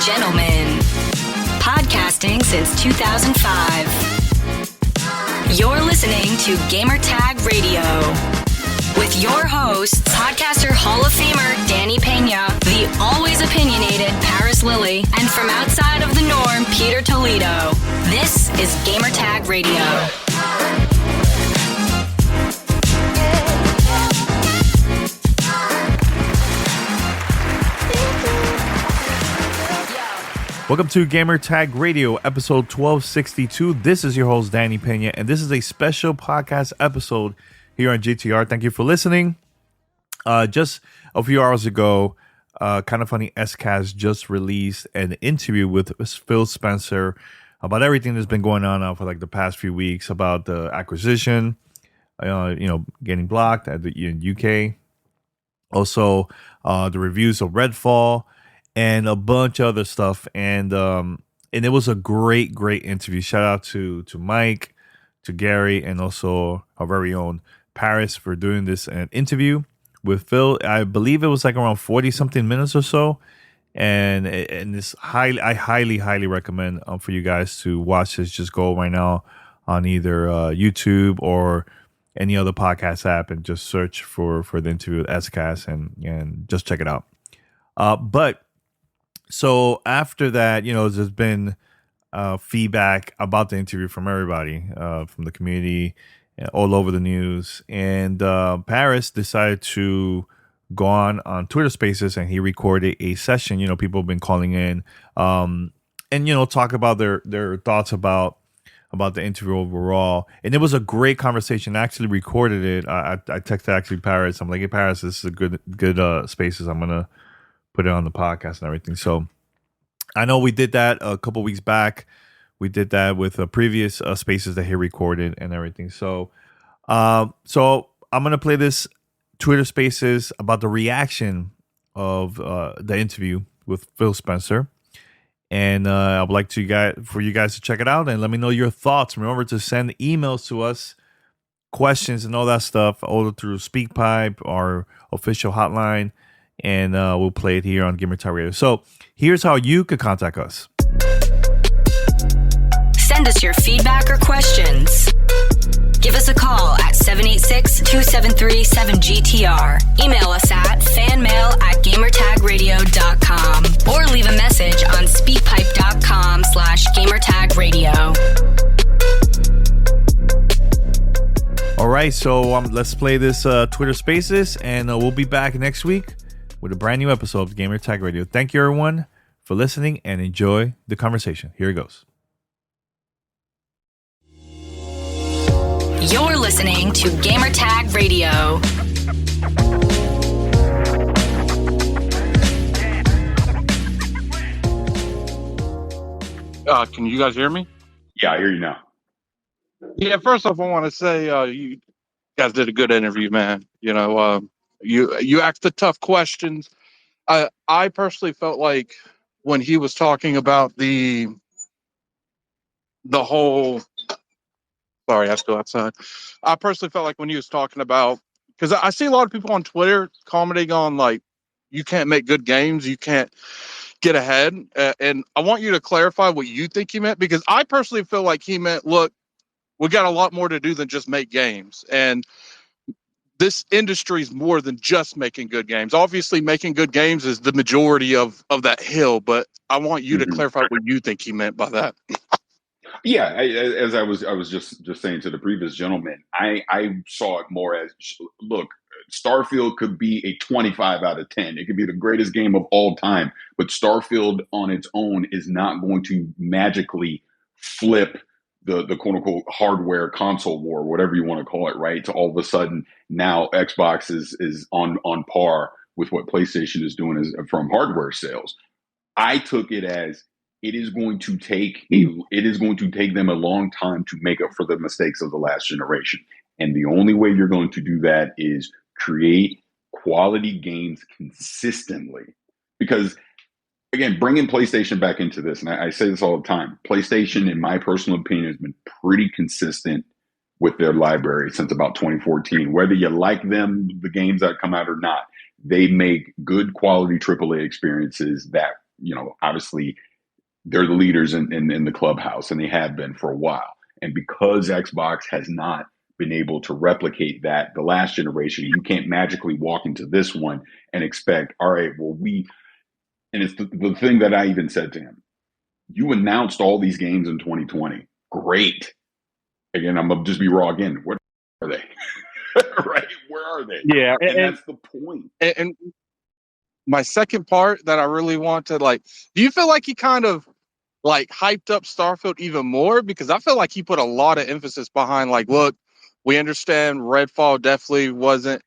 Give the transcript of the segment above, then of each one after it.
gentlemen. Podcasting since 2005. You're listening to Gamertag Radio. With your hosts, podcaster Hall of Famer Danny Peña, the always opinionated Paris Lilly, and from outside of the norm, Peter Toledo. This is Gamertag Radio. Welcome to Gamertag Radio, episode 1262. This is your host, Danny Peña, and this is a special podcast episode here on GTR. Thank you for listening. Just a few hours ago, Kind of Funny Xcast just released an interview with Phil Spencer about everything that's been going on for like the past few weeks, about the acquisition, getting blocked in UK. Also, the reviews of Redfall, and a bunch of other stuff, and it was a great interview. Shout out to Mike, to Gary, and also our very own Paris for doing this interview with Phil. I believe it was like around 40 something minutes or so, and this I highly recommend for you guys to watch this. Just go right now on either YouTube or any other podcast app and just search for the interview with Xcast and just check it out. So after that, there's been feedback about the interview from everybody, from the community, all over the news. And Paris decided to go on Twitter Spaces, and he recorded a session. People have been calling in and talk about their thoughts about the interview overall. And it was a great conversation. I actually recorded it. I texted actually Paris. I'm like, hey, Paris, this is a good Spaces. I'm going to put it on the podcast and everything. So I know we did that a couple weeks back. We did that with previous Spaces that he recorded and everything. So I'm going to play this Twitter Spaces about the reaction of the interview with Phil Spencer. And I would like for you guys to check it out and let me know your thoughts. Remember to send emails to us, questions and all that stuff, all through SpeakPipe, our official hotline. And we'll play it here on Gamertag Radio. So here's how you could contact us. Send us your feedback or questions. Give us a call at 786-273-7GTR. Email us at fanmail@gamertagradio.com or leave a message on speakpipe.com/gamertagradio. All right, so let's play this Twitter Spaces, and we'll be back next week with a brand new episode of Gamertag Radio. Thank you, everyone, for listening, and enjoy the conversation. Here it goes. You're listening to Gamertag Radio. Can you guys hear me? Yeah, I hear you now. Yeah, first off, I want to say you guys did a good interview, man. You asked the tough questions. I personally felt like when he was talking about the whole. Sorry, I have to go outside. I personally felt like when he was talking about, because I see a lot of people on Twitter commenting on like, you can't make good games, you can't get ahead, and I want you to clarify what you think he meant, because I personally feel like he meant, look, we got a lot more to do than just make games, and this industry is more than just making good games. Obviously, making good games is the majority of that hill, but I want you to clarify what you think he meant by that. Yeah, as I was just saying to the previous gentleman, I saw it more as, look, Starfield could be a 25 out of 10. It could be the greatest game of all time, but Starfield on its own is not going to magically flip the quote unquote hardware console war, whatever you want to call it, right? To all of a sudden now Xbox is on par with what PlayStation is doing from hardware sales. I took it as it is going to take them a long time to make up for the mistakes of the last generation. And the only way you're going to do that is create quality games consistently. Because again, bringing PlayStation back into this, and I say this all the time, PlayStation, in my personal opinion, has been pretty consistent with their library since about 2014. Whether you like them, the games that come out or not, they make good quality AAA experiences that obviously they're the leaders in the clubhouse, and they have been for a while. And because Xbox has not been able to replicate that the last generation, you can't magically walk into this one and expect, all right, well, and it's the thing that I even said to him, you announced all these games in 2020. Great. Again, I'm going to just be raw again. What are they? Right? Where are they? Yeah. And that's the point. And my second part that I really want to do you feel like he kind of hyped up Starfield even more? Because I feel like he put a lot of emphasis behind look, we understand Redfall definitely wasn't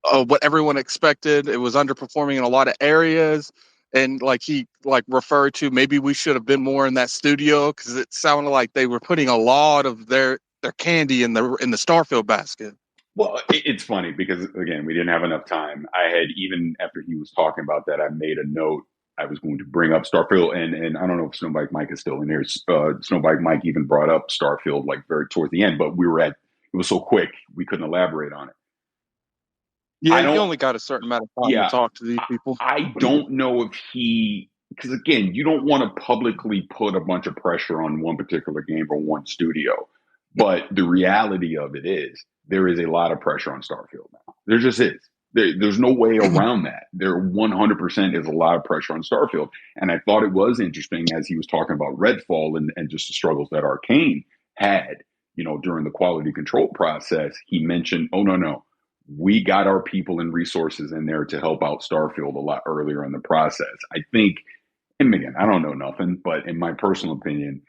what everyone expected. It was underperforming in a lot of areas. And he referred to maybe we should have been more in that studio, because it sounded like they were putting a lot of their candy in the Starfield basket. Well, it's funny because, again, we didn't have enough time. I had, even after he was talking about that, I made a note. I was going to bring up Starfield, and I don't know if Snowbike Mike is still in here. Snowbike Mike even brought up Starfield very toward the end, but it was so quick we couldn't elaborate on it. Yeah, you only got a certain amount of time to talk to these people. I don't know if because again, you don't want to publicly put a bunch of pressure on one particular game or one studio. But the reality of it is there is a lot of pressure on Starfield now. There just is. There's no way around that. There 100% is a lot of pressure on Starfield. And I thought it was interesting as he was talking about Redfall and just the struggles that Arcane had, during the quality control process. He mentioned, oh, no. We got our people and resources in there to help out Starfield a lot earlier in the process. I think, and again, I don't know nothing, but in my personal opinion,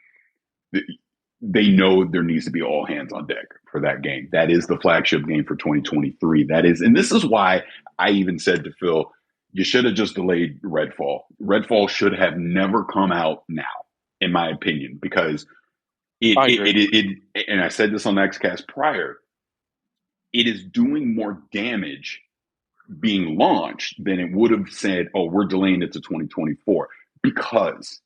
they know there needs to be all hands on deck for that game. That is the flagship game for 2023. And this is why I even said to Phil, you should have just delayed Redfall. Redfall should have never come out now, in my opinion, because and I said this on the Xcast prior, it is doing more damage being launched than it would have said, oh, we're delaying it to 2024, because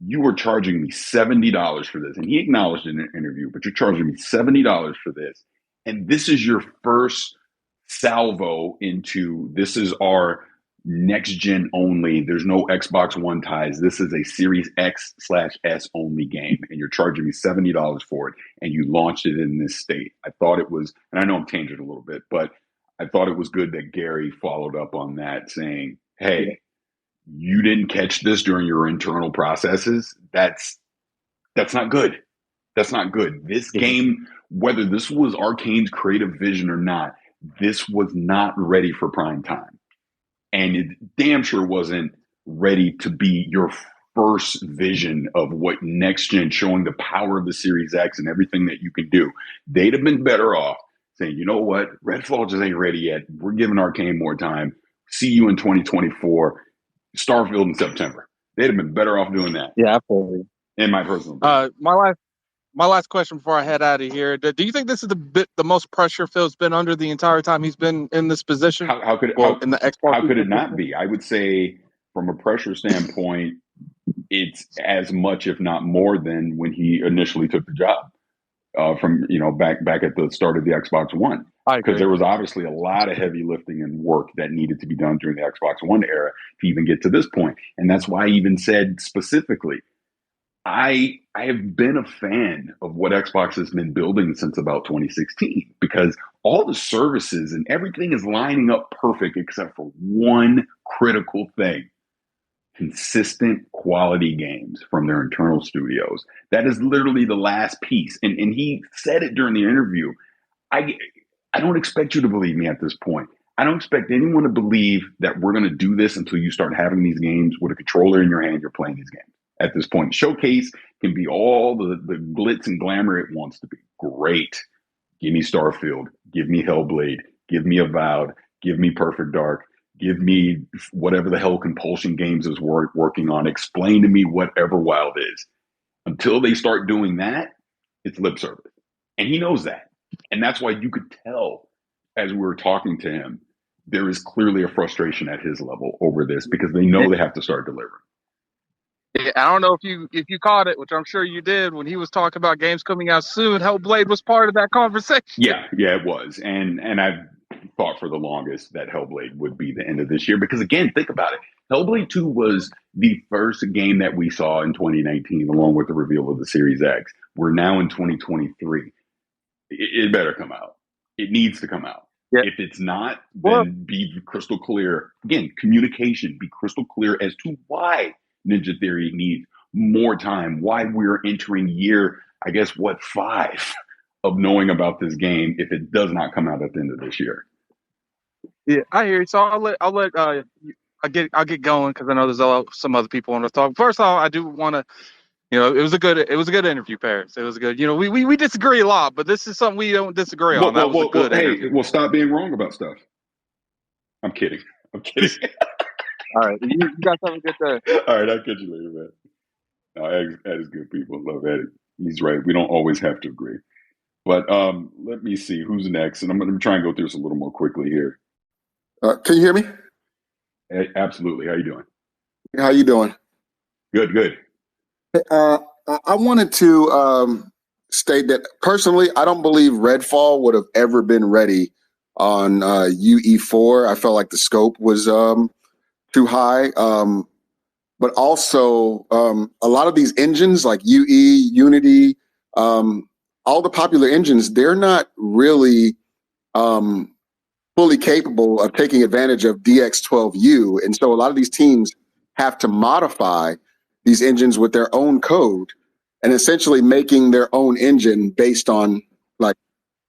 you were charging me $70 for this. And he acknowledged in an interview, but you're charging me $70 for this. And this is your first salvo into, this is our next gen only. There's no Xbox One ties. This is a Series X/S only game. And you're charging me $70 for it. And you launched it in this state. I thought it was, and I know I'm tangent a little bit, but I thought it was good that Gary followed up on that, saying, hey, you didn't catch this during your internal processes. That's not good. That's not good. This game, whether this was Arcane's creative vision or not, this was not ready for prime time. And it damn sure wasn't ready to be your first vision of what next gen, showing the power of the Series X and everything that you can do. They'd have been better off saying, you know what, Redfall just ain't ready yet. We're giving Arcane more time. See you in 2024. Starfield in September. They'd have been better off doing that. Yeah, absolutely. In my personal opinion. My last question before I head out of here. Do you think this is the most pressure Phil's been under the entire time he's been in this position? How could it not be? I would say from a pressure standpoint, it's as much, if not more, than when he initially took the job. From back at the start of the Xbox One, because there was obviously a lot of heavy lifting and work that needed to be done during the Xbox One era to even get to this point. And that's why I even said specifically, I have been a fan of what Xbox has been building since about 2016, because all the services and everything is lining up perfect except for one critical thing: consistent quality games from their internal studios. That is literally the last piece. And he said it during the interview. I don't expect you to believe me at this point. I don't expect anyone to believe that we're going to do this until you start having these games with a controller in your hand. You're playing these games. At this point, Showcase can be all the glitz and glamour it wants to be. Great. Give me Starfield. Give me Hellblade. Give me Avowed. Give me Perfect Dark. Give me whatever the hell Compulsion Games is working on. Explain to me what Everwild is. Until they start doing that, it's lip service. And he knows that. And that's why you could tell as we were talking to him, there is clearly a frustration at his level over this, because they know they have to start delivering. Yeah, I don't know if you caught it, which I'm sure you did, when he was talking about games coming out soon. Hellblade was part of that conversation. Yeah, it was. And I've thought for the longest that Hellblade would be the end of this year, because again, think about it. Hellblade 2 was the first game that we saw in 2019, along with the reveal of the Series X. We're now in 2023. It better come out. It needs to come out. Yeah. If it's not, then be crystal clear. Again, communication, be crystal clear as to why Ninja Theory needs more time, why we're entering year, I guess, 5 of knowing about this game if it does not come out at the end of this year. Yeah, I hear you. So I'll get going because I know there's some other people want to talk. First off, I do want to, it was a good interview, Paris. It was a good. We disagree a lot, but this is something we don't disagree on. That was a good interview. Well, stop being wrong about stuff. I'm kidding. All right, you guys have a good day. All right, I'll catch you later, man. No, Ed is good people. Love Ed. He's right. We don't always have to agree. But let me see who's next, and I'm going to try and go through this a little more quickly here. Can you hear me? Absolutely. How you doing? How you doing? Good. I wanted to state that personally, I don't believe Redfall would have ever been ready on UE4. I felt like the scope was too high. But also, a lot of these engines like UE, Unity, all the popular engines, they're not really fully capable of taking advantage of DX12U. And so a lot of these teams have to modify these engines with their own code and essentially making their own engine based on like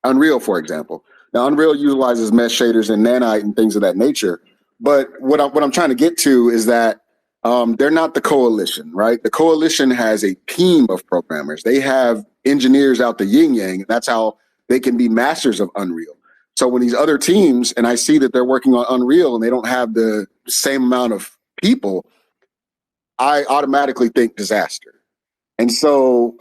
Unreal, for example. Now, Unreal utilizes mesh shaders and nanite and things of that nature. But what I'm trying to get to is that they're not the coalition, right? The coalition has a team of programmers. They have engineers out the yin yang, and that's how they can be masters of Unreal. So when these other teams, and I see that they're working on Unreal and they don't have the same amount of people, I automatically think disaster. And so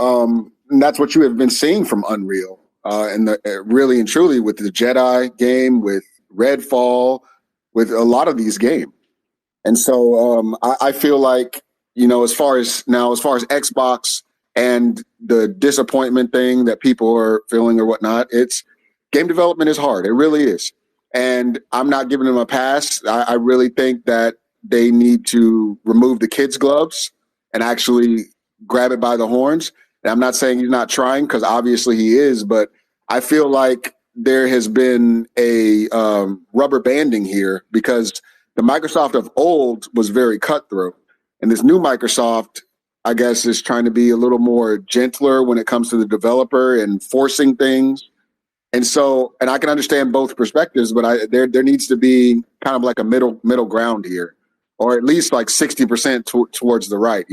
and that's what you have been seeing from Unreal, and really and truly with the Jedi game, with Redfall, with a lot of these games. And so I feel like, as far as Xbox and the disappointment thing that people are feeling or whatnot, it's game development is hard. It really is. And I'm not giving them a pass. I really think that they need to remove the kids' gloves and actually grab it by the horns. And I'm not saying he's not trying, because obviously he is, but I feel like there has been a rubber banding here, because the Microsoft of old was very cutthroat. And this new Microsoft, I guess, is trying to be a little more gentler when it comes to the developer and forcing things. And so, and I can understand both perspectives, but there needs to be kind of like a middle ground here, or at least like 60% towards the right,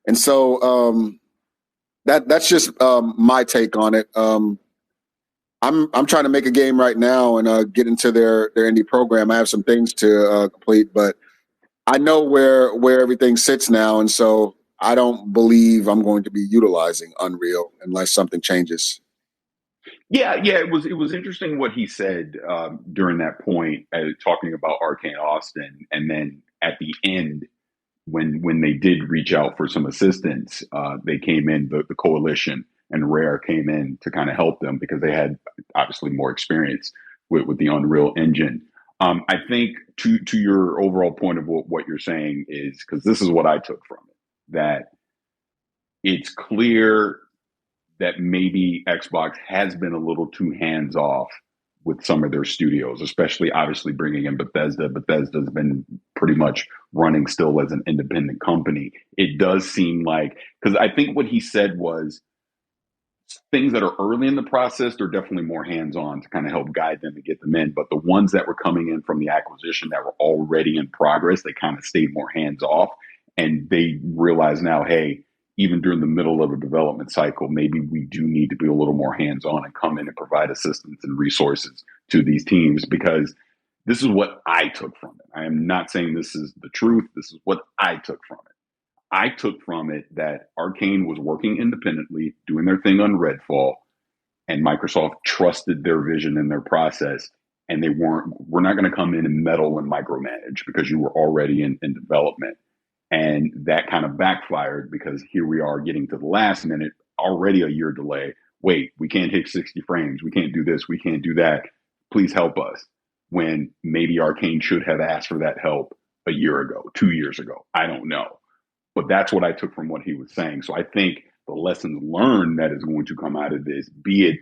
And so that's just my take on it. I'm trying to make a game right now and get into their indie program. I have some things to complete, but I know where everything sits now, and so I don't believe I'm going to be utilizing Unreal unless something changes. Yeah. It was interesting what he said during that point, talking about Arcane Austin, and then at the end, when they did reach out for some assistance, they came in, the coalition and Rare came in to kind of help them because they had obviously more experience with the Unreal Engine. I think to your overall point of what you're saying is, because this is what I took from it, that it's clear that maybe Xbox has been a little too hands-off with some of their studios, especially obviously bringing in Bethesda. Bethesda's been pretty much running still as an independent company. It does seem like, because I think what he said was things that are early in the process, they're definitely more hands-on to kind of help guide them and get them in. But the ones that were coming in from the acquisition that were already in progress, they kind of stayed more hands-off. And they realize now, hey, even during the middle of a development cycle, maybe we do need to be a little more hands-on and come in and provide assistance and resources to these teams, because this is what I took from it. I am not saying this is the truth. This is what I took from it. I took from it that Arcane was working independently, doing their thing on Redfall, and Microsoft trusted their vision and their process, and we're not going to come in and meddle and micromanage because you were already in development. And that kind of backfired, because here we are getting to the last minute, already a year delay. Wait, we can't hit 60 frames. We can't do this. We can't do that. Please help us. When maybe Arcane should have asked for that help a year ago, 2 years ago. I don't know. But that's what I took from what he was saying. So I think the lessons learned that is going to come out of this, be it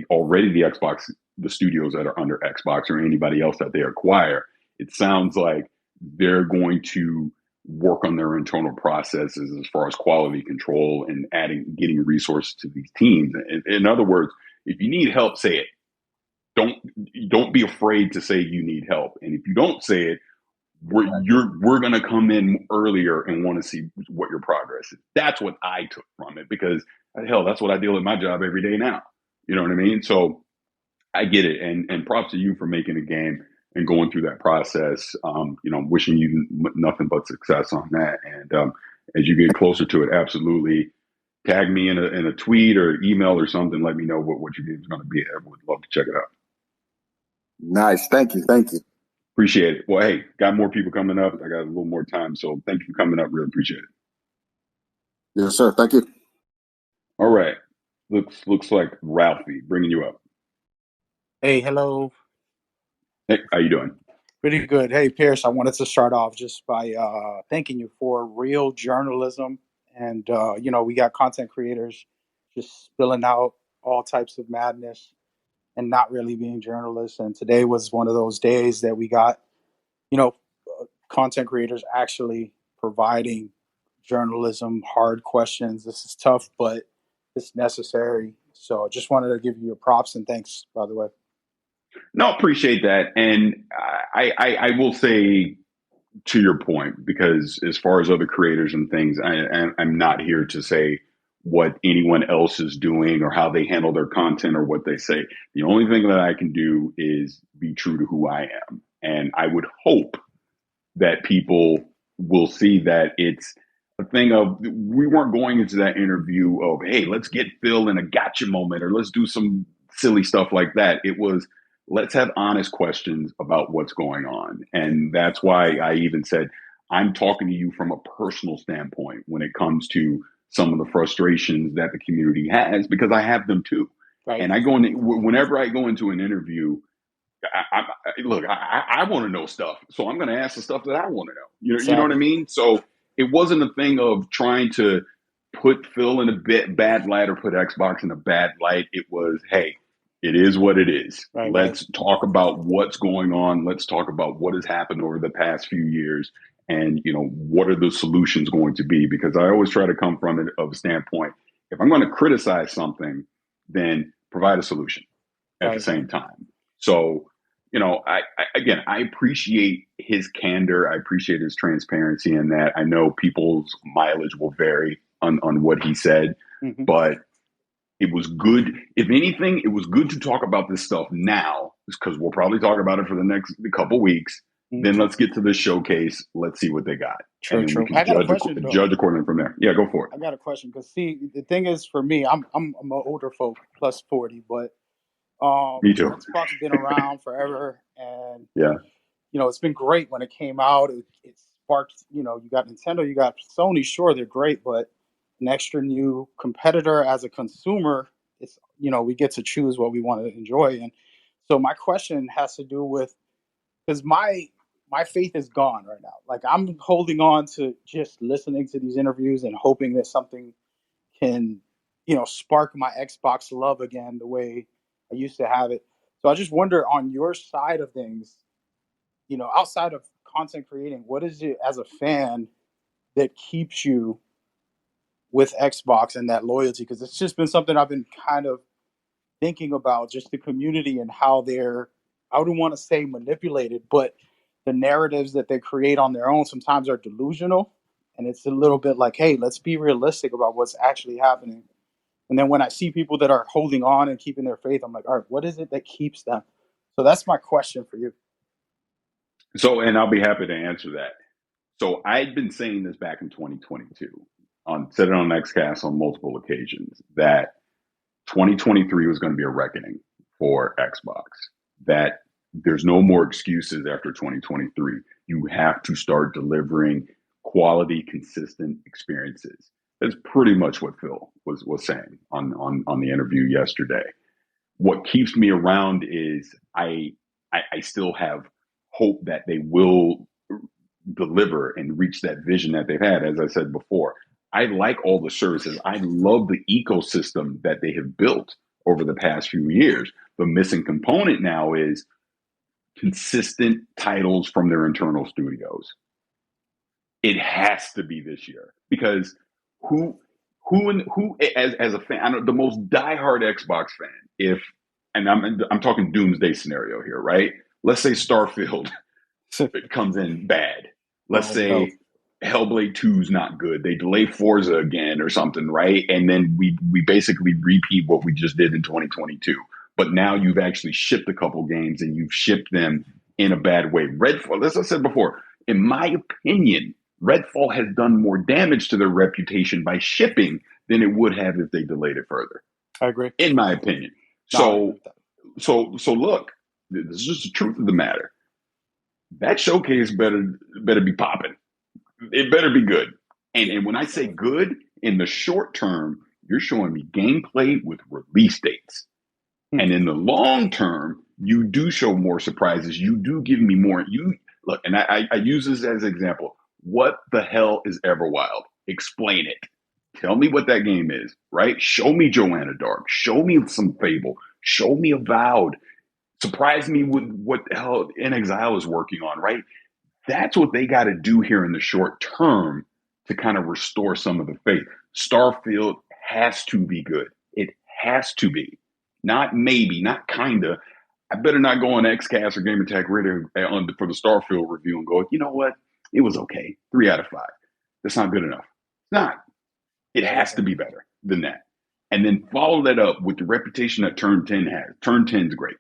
already the Xbox, the studios that are under Xbox or anybody else that they acquire, it sounds like they're going to work on their internal processes as far as quality control and getting resources to these teams. In other words, if you need help, say it. Don't be afraid to say you need help. And if you don't say it, we're going to come in earlier and want to see what your progress is. That's what I took from it, because hell, that's what I deal with my job every day now. You know what I mean? So I get it. And props to you for making a game and going through that process. Wishing you nothing but success on that. And as you get closer to it, absolutely tag me in a tweet or email or something. Let me know what your game is going to be. I would love to check it out. Nice. Thank you. Appreciate it. Well, hey, got more people coming up. I got a little more time. So thank you for coming up. Really appreciate it. Yes, sir. Thank you. All right. Looks like Ralphie bringing you up. Hey, hello. Hey, how you doing? Pretty good. Hey, Pierce, I wanted to start off just by thanking you for real journalism. And, we got content creators just spilling out all types of madness and not really being journalists. And today was one of those days that we got, content creators actually providing journalism, hard questions. This is tough, but it's necessary. So I just wanted to give you your props and thanks, by the way. No, appreciate that. And I will say, to your point, because as far as other creators and things, I'm not here to say what anyone else is doing or how they handle their content or what they say. The only thing that I can do is be true to who I am. And I would hope that people will see that it's a thing of, we weren't going into that interview of, hey, let's get Phil in a gotcha moment or let's do some silly stuff like that. It was, let's have honest questions about what's going on. And that's why I even said, I'm talking to you from a personal standpoint when it comes to some of the frustrations that the community has, because I have them too. Right. And whenever I go into an interview, I want to know stuff. So I'm going to ask the stuff that I want to know. You know what I mean? So it wasn't a thing of trying to put Phil in a bad light or put Xbox in a bad light. It was, hey, it is what it is. Right, let's talk about what's going on. Let's talk about what has happened over the past few years. And, what are the solutions going to be? Because I always try to come from it of a standpoint. If I'm going to criticize something, then provide a solution at the same time. So, I appreciate his candor. I appreciate his transparency in that. I know people's mileage will vary on what he said, but it was good. If anything, it was good to talk about this stuff now, because we'll probably talk about it for the next couple weeks. Then let's get to the showcase. Let's see what they got. True. We can judge accordingly from there. Yeah, go for it. I got a question, because see, the thing is, for me, I'm an older folk, plus 40, but me too. Xbox has been around forever, and yeah, it's been great when it came out. It sparked. You got Nintendo, you got Sony. Sure, they're great, but an extra new competitor as a consumer, it's we get to choose what we want to enjoy. And so my question has to do with, because my faith is gone right now. Like, I'm holding on to just listening to these interviews and hoping that something can, spark my Xbox love again the way I used to have it. So I just wonder, on your side of things, outside of content creating, what is it as a fan that keeps you with Xbox and that loyalty? Because it's just been something I've been kind of thinking about, just the community and how they're, I wouldn't want to say manipulated, but the narratives that they create on their own sometimes are delusional. And it's a little bit like, hey, let's be realistic about what's actually happening. And then when I see people that are holding on and keeping their faith, I'm like, all right, what is it that keeps them? So that's my question for you. So, and I'll be happy to answer that. So I'd been saying this back in 2022, said it on Xcast on multiple occasions, that 2023 was going to be a reckoning for Xbox, that there's no more excuses after 2023. You have to start delivering quality, consistent experiences. That's pretty much what Phil was saying on the interview yesterday. What keeps me around is I still have hope that they will deliver and reach that vision that they've had. As I said before, I like all the services. I love the ecosystem that they have built over the past few years. The missing component now is consistent titles from their internal studios. It has to be this year, because who as a fan, I know the most diehard Xbox fan, and I'm talking doomsday scenario here, right? Let's say Starfield it comes in bad. Let's say Hellblade 2 is not good. They delay Forza again or something, right? And then we basically repeat what we just did in 2022. But now you've actually shipped a couple games and you've shipped them in a bad way. Redfall, as I said before, in my opinion, Redfall has done more damage to their reputation by shipping than it would have if they delayed it further. I agree. In my opinion. So look, this is just the truth of the matter. That showcase better be popping. It better be good. And when I say good, in the short term, you're showing me gameplay with release dates. And in the long term, you do show more surprises. You do give me more. You look, and I use this as an example. What the hell is Everwild? Explain it. Tell me what that game is, right? Show me Joanna Dark. Show me some Fable. Show me Avowed. Surprise me with what the hell In Exile is working on, right? That's what they got to do here in the short term to kind of restore some of the faith. Starfield has to be good. It has to be. Not maybe, not kinda. I better not go on Xcast or Gamertag Radio for the Starfield review and go, you know what? It was okay. 3 out of 5. That's not good enough. It's not. It has to be better than that. And then follow that up with the reputation that Turn 10 has. Turn 10 is great.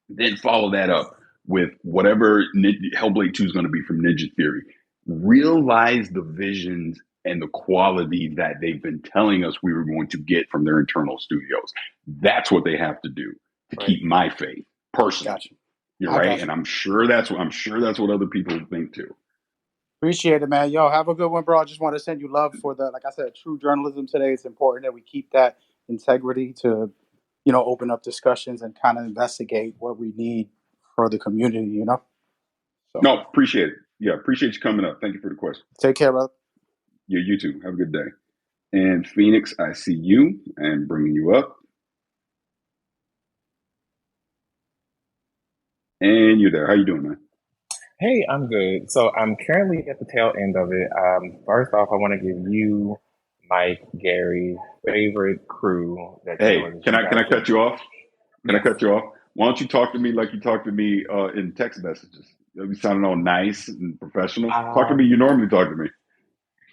Then follow that up with whatever Hellblade 2 is going to be from Ninja Theory. Realize the visions and the quality that they've been telling us we were going to get from their internal studios. That's what they have to do to keep my faith personally. Gotcha. You're right, and I'm sure that's what other people think too. Appreciate it, man. Yo, have a good one, bro. I just want to send you love for the, like I said, true journalism today. It's important that we keep that integrity to, open up discussions and kind of investigate what we need for the community, So, no, appreciate it. Yeah, appreciate you coming up. Thank you for the question. Take care, brother. Yeah, you too. Have a good day. And Phoenix, I see you and bringing you up. And you're there. How you doing, man? Hey, I'm good. So I'm currently at the tail end of it. First off, I want to give you, Mike, Gary, favorite crew. Hey, can I cut you off? Can I cut you off? Why don't you talk to me like you talk to me in text messages? You'll be sounding all nice and professional. Talk to me. You normally talk to me.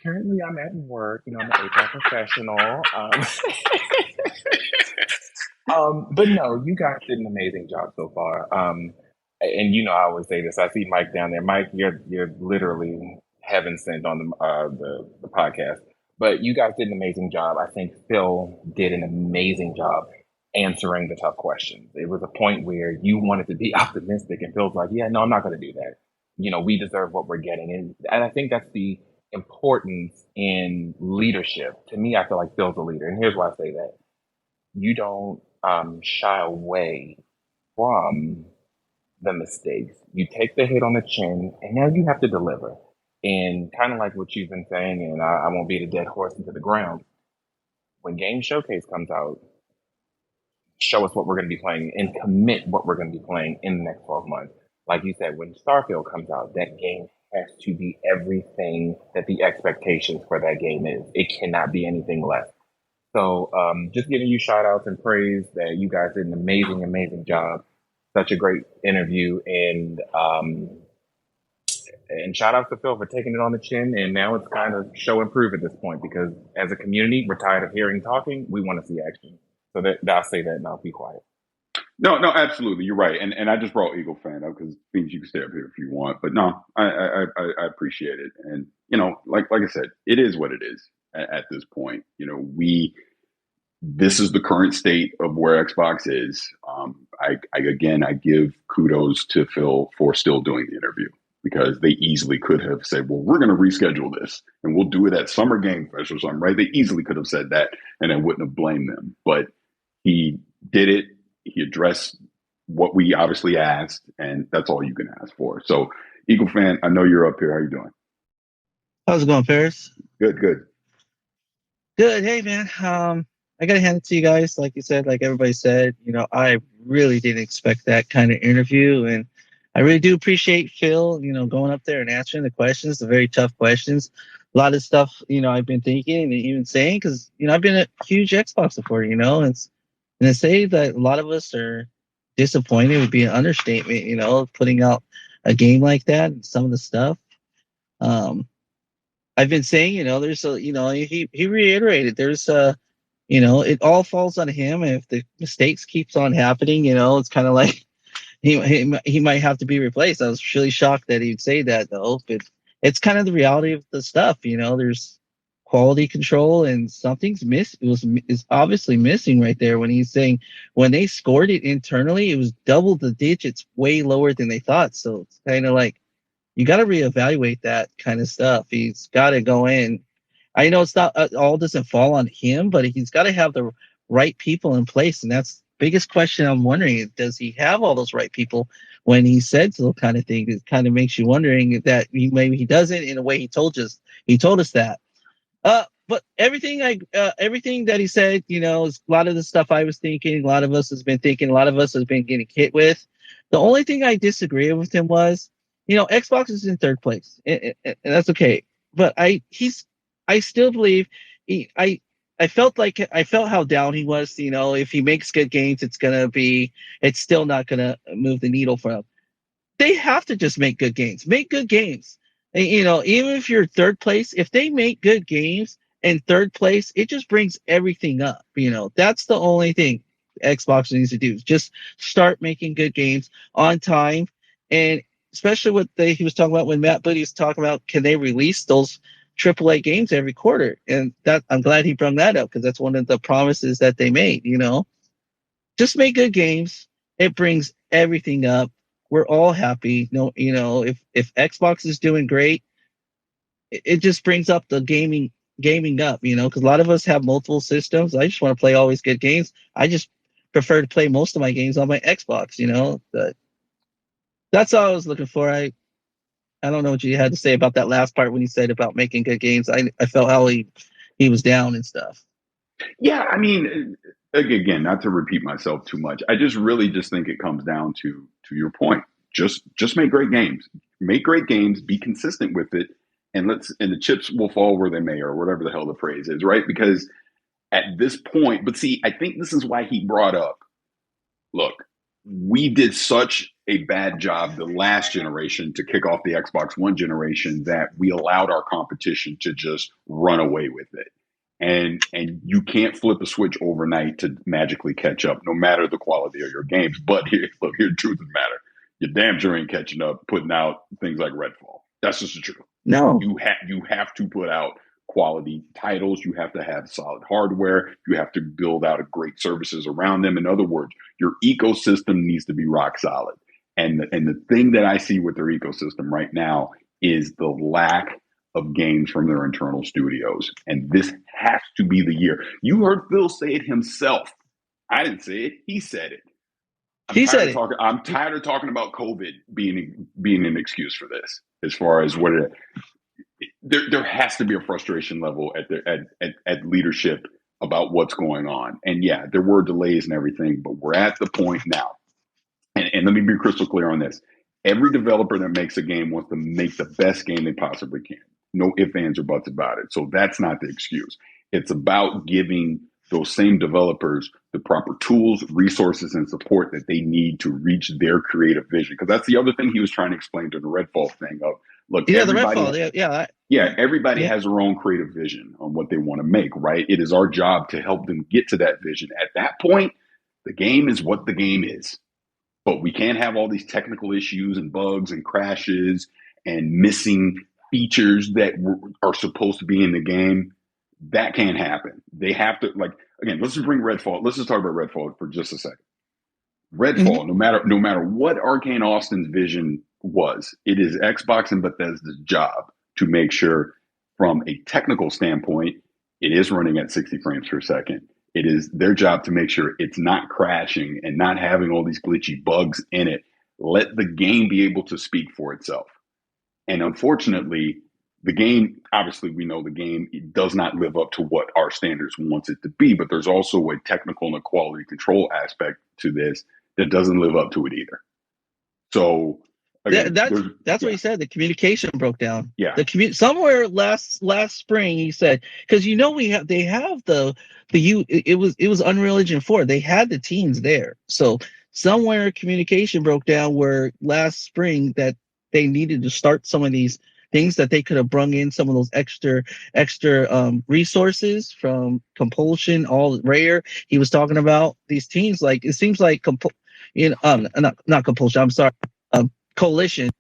Currently, I'm at work. I'm an HR professional. But no, you guys did an amazing job so far. And I always say this. I see Mike down there. Mike, you're literally heaven sent on the podcast. But you guys did an amazing job. I think Phil did an amazing job answering the tough questions. It was a point where you wanted to be optimistic, and Phil's like, "Yeah, no, I'm not going to do that. We deserve what we're getting." And I think that's the importance in leadership. To me, I feel like Phil's a leader, and here's why I say that: you don't shy away from the mistakes. You take the hit on the chin, and now you have to deliver. And kind of like what you've been saying, and I won't beat a dead horse into the ground. When Game Showcase comes out, show us what we're going to be playing and commit what we're going to be playing in the next 12 months. Like you said, when Starfield comes out, that game has to be everything that the expectations for that game is. It cannot be anything less. So just giving you shout outs and praise that you guys did an amazing, amazing job. Such a great interview, and shout out to Phil for taking it on the chin. And now it's kind of show and prove at this point, because as a community, we're tired of hearing talking. We want to see action. So I'll say that and I'll be quiet. No, absolutely. You're right. And I just brought Eagle fan up because you can stay up here if you want. But no, I appreciate it. And, like I said, it is what it is at this point. This is the current state of where Xbox is. I give kudos to Phil for still doing the interview, because they easily could have said, well, we're going to reschedule this and we'll do it at Summer Game Fest or something, right? They easily could have said that and I wouldn't have blamed them. But he did it. He addressed what we obviously asked, and that's all you can ask for. So Eagle fan, I know you're up here. How you doing? How's it going, Paris? Good, good. Good. Hey, man. I gotta hand it to you guys. Like you said, like everybody said, I really didn't expect that kind of interview, and I really do appreciate Phil, going up there and answering the questions, the very tough questions. A lot of stuff, I've been thinking and even saying because I've been a huge Xbox supporter, and to say that a lot of us are disappointed would be an understatement. Putting out a game like that and some of the stuff. I've been saying, there's a, he reiterated, there's a, it all falls on him. And if the mistakes keeps on happening, it's kind of like he might have to be replaced. I was really shocked that he'd say that though, but it's kind of the reality of the stuff. There's quality control and something's is obviously missing right there when he's saying when they scored it internally, it was double the digits, way lower than they thought. So it's kind of like, you got to reevaluate that kind of stuff. He's got to go in. I know it's not all doesn't fall on him, but he's got to have the right people in place. And that's the biggest question I'm wondering. Does he have all those right people when he said those kind of things? It kind of makes you wondering that maybe he doesn't in a way he told us that. But everything that he said, is a lot of the stuff I was thinking, a lot of us has been thinking, a lot of us has been getting hit with. The only thing I disagree with him was, Xbox is in third place, and that's okay. But I still believe I felt how down he was. If he makes good games, it's still not gonna move the needle for him. They have to just make good games. Make good games. And, even if you're third place, if they make good games in third place, it just brings everything up. That's the only thing Xbox needs to do. Just start making good games on time, and especially what he was talking about when Matt Booty was talking about, can they release those AAA games every quarter? And that I'm glad he brought that up because that's one of the promises that they made. Just make good games. It brings everything up. We're all happy. If Xbox is doing great, it just brings up the gaming up. Because a lot of us have multiple systems. I just want to play always good games. I just prefer to play most of my games on my Xbox. But that's all I was looking for. I don't know what you had to say about that last part when you said about making good games. I felt how he was down and stuff. Yeah, I mean, again, not to repeat myself too much. I just think it comes down to your point. Just make great games. Make great games. Be consistent with it, and the chips will fall where they may, or whatever the hell the phrase is, right? Because at this point, but see, I think this is why he brought up. Look, we did such a bad job the last generation to kick off the Xbox One generation that we allowed our competition to just run away with it. And you can't flip a switch overnight to magically catch up, no matter the quality of your games. But here's the truth of the matter. You damn sure ain't catching up putting out things like Redfall. That's just the truth. No. You have to put out quality titles. You have to have solid hardware. You have to build out great services around them. In other words, your ecosystem needs to be rock solid. And the thing that I see with their ecosystem right now is the lack of games from their internal studios. And this has to be the year. You heard Phil say it himself. I didn't say it. He said it. I'm tired of talking about COVID being an excuse for this. As far as what there has to be a frustration level at leadership about what's going on. And yeah, there were delays and everything, but we're at the point now. And let me be crystal clear on this. Every developer that makes a game wants to make the best game they possibly can. No ifs, ands, or buts about it. So that's not the excuse. It's about giving those same developers the proper tools, resources, and support that they need to reach their creative vision. Because that's the other thing he was trying to explain to the Redfall thing of, look, everybody has their own creative vision on what they want to make, right? It is our job to help them get to that vision. At that point, the game is what the game is. But we can't have all these technical issues and bugs and crashes and missing features that are supposed to be in the game. That can't happen. They have to, again, let's just bring Redfall. Let's just talk about Redfall for just a second. Redfall, no matter what Arcane Austin's vision was, it is Xbox and Bethesda's job to make sure from a technical standpoint, it is running at 60 frames per second. It is their job to make sure it's not crashing and not having all these glitchy bugs in it. Let the game be able to speak for itself. And unfortunately, the game, obviously we know the game, it does not live up to what our standards wants it to be, but there's also a technical and a quality control aspect to this that doesn't live up to it either. So again, that's what he said. The communication broke down. Yeah. Somewhere last spring he said, because they have it was Unreal Engine 4. They had the teams there. So somewhere communication broke down where last spring that they needed to start some of these things that they could have brung in some of those extra resources from Compulsion, all Rare. He was talking about these teams. Like it seems like not Compulsion. I'm sorry, Coalition.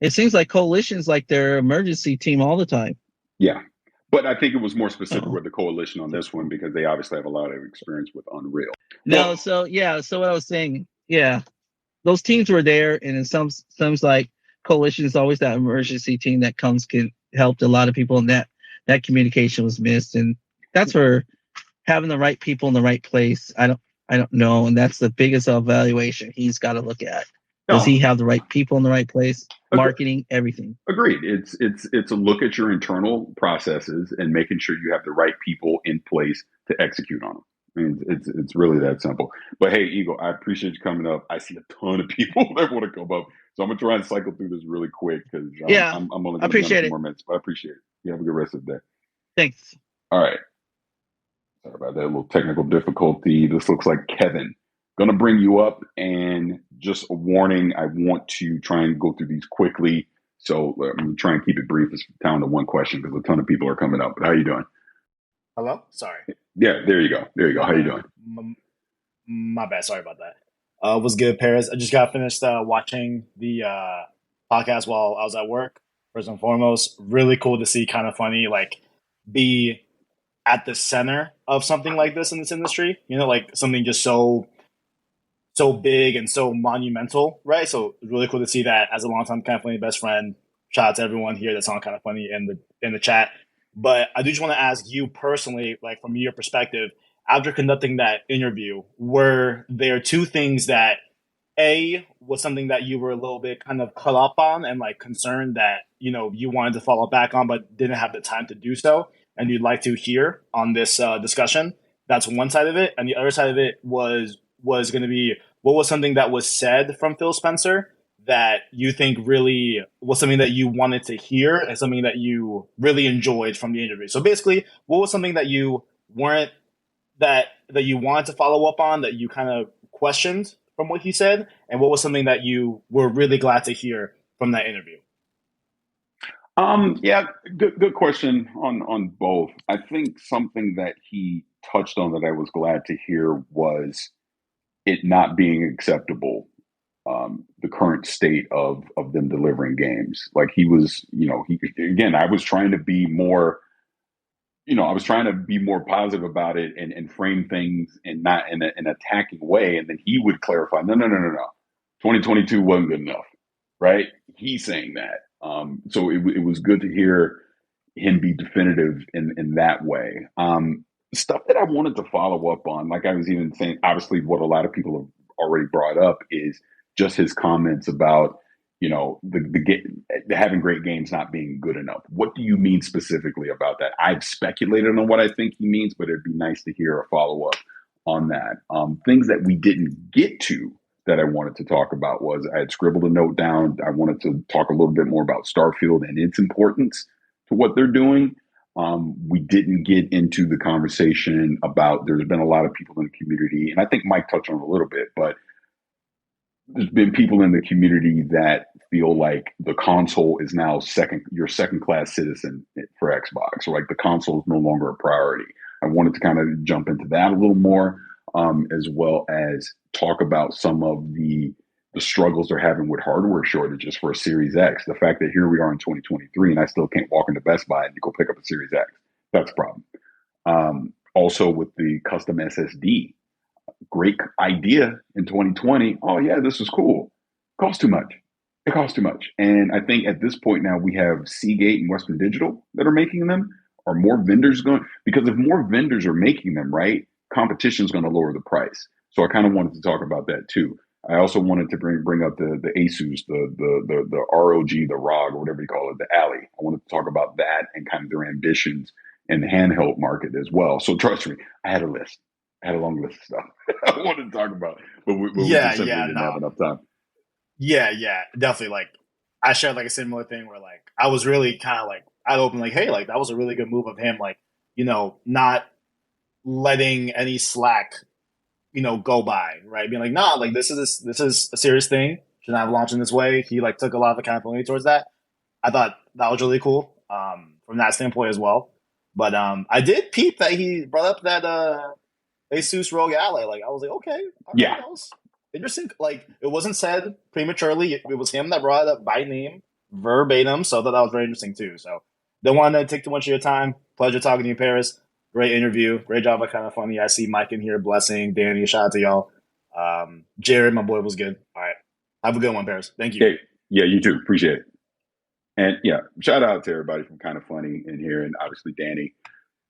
It seems like Coalition's like their emergency team all the time. Yeah, but I think it was more specific with the Coalition on this one because they obviously have a lot of experience with Unreal. No, so what I was saying, those teams were there, and it sounds like Coalition is always that emergency team that can help a lot of people, and that communication was missed, and that's for having the right people in the right place. I don't know, and that's the biggest evaluation he's got to look at. Does he have the right people in the right place? Marketing, everything. Agreed. It's a look at your internal processes and making sure you have the right people in place to execute on them. I mean, it's really that simple. But hey, Eagle, I appreciate you coming up. I see a ton of people that want to come up, so I'm gonna try and cycle through this really quick because I'm only going to be on 4 minutes. But I appreciate it. You have a good rest of the day. Thanks. All right. Sorry about that little technical difficulty. This looks like Kevin. Going to bring you up, and just a warning, I want to try and go through these quickly. So I'm going to try and keep it brief. It's down to one question because a ton of people are coming up. But how are you doing? Hello? Sorry. Yeah, there you go. How you doing? My bad. Sorry about that. Was good, Paris. I just got finished watching the podcast while I was at work. First and foremost, really cool to see Kind of Funny be at the center of something like this in this industry. Like something just so big and so monumental, right? So it's really cool to see that as a longtime Kind of Funny best friend. Shout out to everyone here that's on Kind of Funny in the chat. But I do just want to ask you personally, from your perspective, after conducting that interview, were there two things that A, was something that you were a little bit kind of cut up on and concerned that, you wanted to follow back on but didn't have the time to do so, and you'd like to hear on this discussion? That's one side of it. And the other side of it was going to be, what was something that was said from Phil Spencer that you think really was something that you wanted to hear and something that you really enjoyed from the interview? So basically, what was something that you weren't, that you wanted to follow up on, that you kind of questioned from what he said? And what was something that you were really glad to hear from that interview? Yeah, good question on both. I think something that he touched on that I was glad to hear was it not being acceptable, the current state of them delivering games. Like he was, I was trying to be more, positive about it and frame things and not in an attacking way. And then he would clarify, no. 2022 wasn't good enough, right? He's saying that. So it was good to hear him be definitive in that way. Stuff that I wanted to follow up on, like I was even saying, obviously what a lot of people have already brought up is just his comments about, the having great games not being good enough. What do you mean specifically about that? I've speculated on what I think he means, but it'd be nice to hear a follow up on that. Things that we didn't get to that I wanted to talk about was I had scribbled a note down. I wanted to talk a little bit more about Starfield and its importance to what they're doing. We didn't get into the conversation about, there's been a lot of people in the community, and I think Mike touched on it a little bit, but there's been people in the community that feel like the console is now your second-class citizen for Xbox, or the console is no longer a priority. I wanted to kind of jump into that a little more, as well as talk about some of the struggles they're having with hardware shortages for a Series X. The fact that here we are in 2023 and I still can't walk into Best Buy and go pick up a Series X. That's a problem. Also with the custom SSD, great idea in 2020. Oh yeah, this is cool. Costs too much. It costs too much. And I think at this point now we have Seagate and Western Digital that are making them. Are more vendors going? Because if more vendors are making them, right, competition is going to lower the price. So I kind of wanted to talk about that too. I also wanted to bring up the Asus, the ROG, the ROG, or whatever you call it, the Alley. I wanted to talk about that and kind of their ambitions in the handheld market as well. So trust me, I had a list. I had a long list of stuff I wanted to talk about, but we just simply didn't have enough time. Yeah, definitely. Like, I shared like a similar thing where like I was really kind of like I'd open like, hey, like that was a really good move of him, like, you know, not letting any slack, you know, go by, right? Being like, nah, like this is a serious thing. Should not have launched in this way. He like took a lot of accountability towards that. I thought that was really cool from that standpoint as well. But I did peep that he brought up that Asus ROG Ally. Like I was like, okay, yeah, that was interesting. Like it wasn't said prematurely. It was him that brought it up by name, verbatim. So I thought that was very interesting too. So don't want to take too much of your time. Pleasure talking to you, Paris. Great interview. Great job. Kind of funny. I see Mike in here. Blessing. Danny. Shout out to y'all. Jared, my boy, was good. All right. Have a good one, Paris. Thank you. Hey, yeah, you too. Appreciate it. And yeah, shout out to everybody from Kind of Funny in here, and obviously Danny,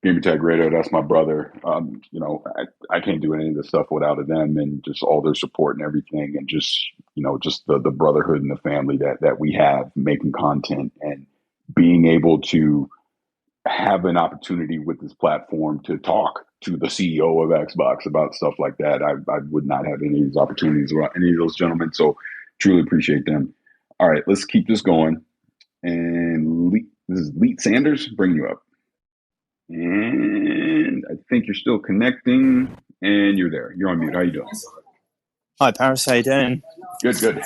Gamertag Radio. That's my brother. You know, I can't do any of this stuff without them, and just all their support and everything, and just, you know, just the brotherhood and the family that we have making content and being able to have an opportunity with this platform to talk to the CEO of Xbox about stuff like that. I would not have any of these opportunities around any of those gentlemen. So truly appreciate them. All right, let's keep this going. And this is Leet Sanders bringing you up. And I think you're still connecting, and you're there. You're on mute. How you doing? Hi, Paris. How you doing? Good.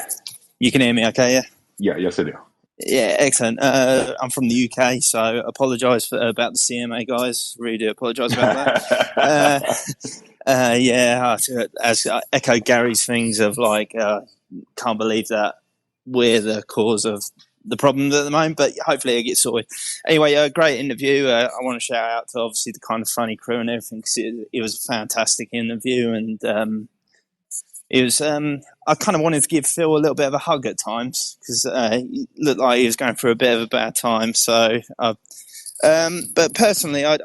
You can hear me okay, yeah? Yeah, yes, I do. Yeah, excellent. I'm from the UK, so apologise about the CMA guys. Really do apologise about that. Yeah, as I echo Gary's things of like, can't believe that we're the cause of the problems at the moment, but hopefully it gets sorted. Anyway, great interview. I want to shout out to obviously the Kind of Funny crew and everything, because it was a fantastic interview, and it was. I kind of wanted to give Phil a little bit of a hug at times, because he looked like he was going through a bit of a bad time. So, but personally, I'm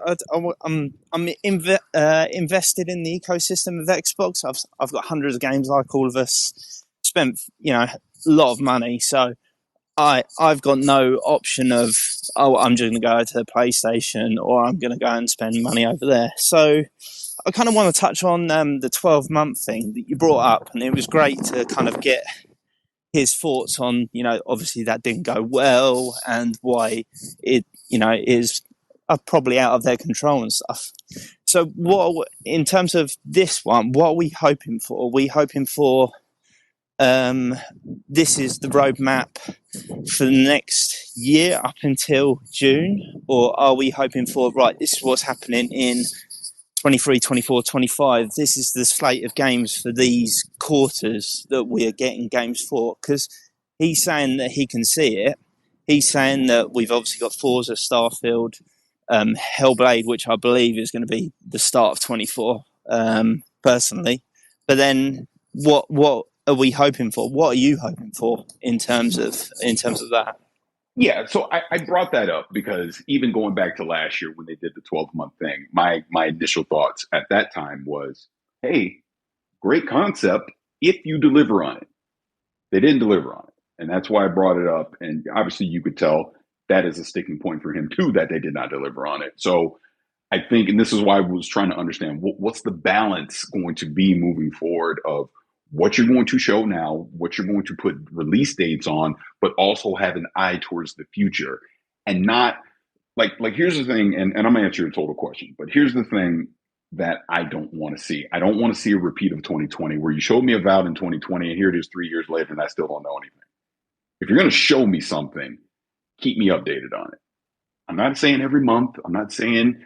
invested in the ecosystem of Xbox. I've got hundreds of games, like all of us. Spent a lot of money, so I've got no option of, I'm just going to go to the PlayStation, or I'm going to go and spend money over there. So I kind of want to touch on the 12-month thing that you brought up, and it was great to kind of get his thoughts on, obviously that didn't go well, and why it, is probably out of their control and stuff. So what, in terms of this one, what are we hoping for? Are we hoping for this is the roadmap for the next year up until June, or are we hoping for, right, this is what's happening in 23, 24, 25, this is the slate of games for these quarters that we're getting games for? Because he's saying that he can see it. He's saying that we've obviously got Forza, Starfield, Hellblade, which I believe is going to be the start of 24, personally. But then what are we hoping for? What are you hoping for in terms of that? Yeah, so I brought that up because even going back to last year when they did the 12-month thing, my initial thoughts at that time was, hey, great concept if you deliver on it. They didn't deliver on it. And that's why I brought it up. And obviously you could tell that is a sticking point for him too, that they did not deliver on it. So I think, and this is why I was trying to understand, what's the balance going to be moving forward of what you're going to show now, what you're going to put release dates on, but also have an eye towards the future, and not like here's the thing, and I'm gonna answer your total question, but here's the thing that I don't want to see. I don't want to see a repeat of 2020 where you showed me a Avowed in 2020 and here it is 3 years later and I still don't know anything. If you're going to show me something, keep me updated on it. I'm not saying every month. I'm not saying,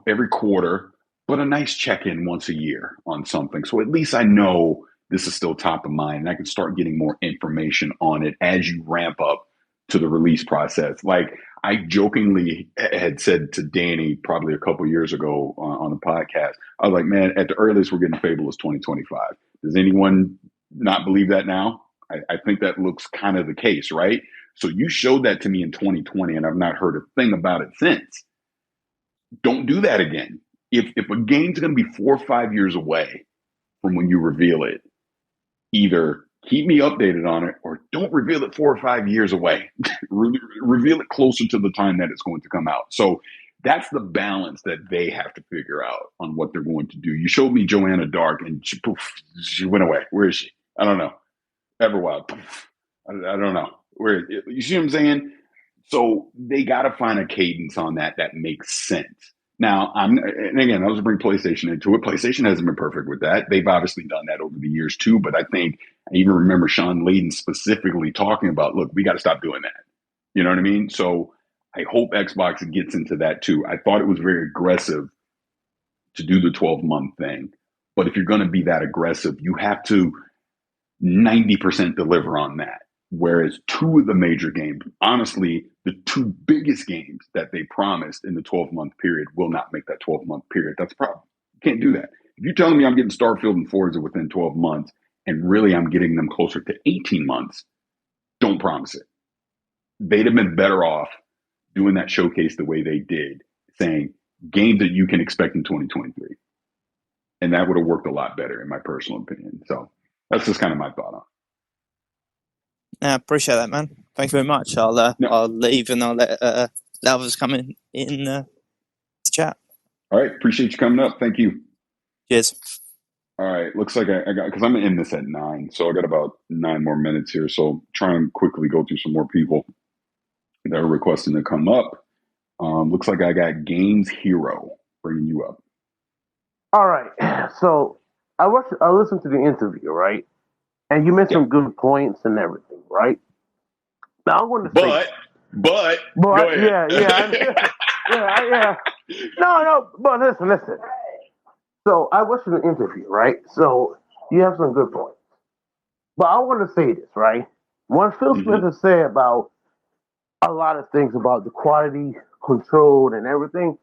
every quarter, but a nice check-in once a year on something. So at least I know this is still top of mind, and I can start getting more information on it as you ramp up to the release process. Like I jokingly had said to Danny probably a couple years ago on the podcast, I was like, man, at the earliest we're getting Fable is 2025. Does anyone not believe that now? I think that looks kind of the case, right? So you showed that to me in 2020, and I've not heard a thing about it since. Don't do that again. If a game's going to be 4 or 5 years away from when you reveal it, either keep me updated on it or don't reveal it 4 or 5 years away. Reveal it closer to the time that it's going to come out. So that's the balance that they have to figure out on what they're going to do. You showed me Joanna Dark and she went away. Where is she? I don't know. Everwild. I don't know. You see what I'm saying? So they got to find a cadence on that makes sense. Now, and again, I was bring PlayStation into it. PlayStation hasn't been perfect with that. They've obviously done that over the years too. But I think I even remember Sean Layden specifically talking about, look, we got to stop doing that. You know what I mean? So I hope Xbox gets into that too. I thought it was very aggressive to do the 12-month thing. But if you're going to be that aggressive, you have to 90% deliver on that. Whereas two of the major games, honestly, the two biggest games that they promised in the 12-month period will not make that 12-month period. That's a problem. You can't do that. If you're telling me I'm getting Starfield and Forza within 12 months, and really I'm getting them closer to 18 months, don't promise it. They'd have been better off doing that showcase the way they did, saying games that you can expect in 2023. And that would have worked a lot better, in my personal opinion. So that's just kind of my thought on it. I appreciate that, man. Thank you very much. I'll leave and I'll let others come in to chat. All right. Appreciate you coming up. Thank you. Cheers. All right. Looks like I got, because I'm going to end this at 9. So I got about 9 more minutes here. So try and quickly go through some more people that are requesting to come up. Looks like I got Games Hero bringing you up. All right. So I listened to the interview, right? And you made some good points and everything, right? Now I want to say, but go ahead. yeah. No, but listen. So I watched the interview, right? So you have some good points, but I want to say this, right? What Phil Spencer said about a lot of things about the quality control and everything,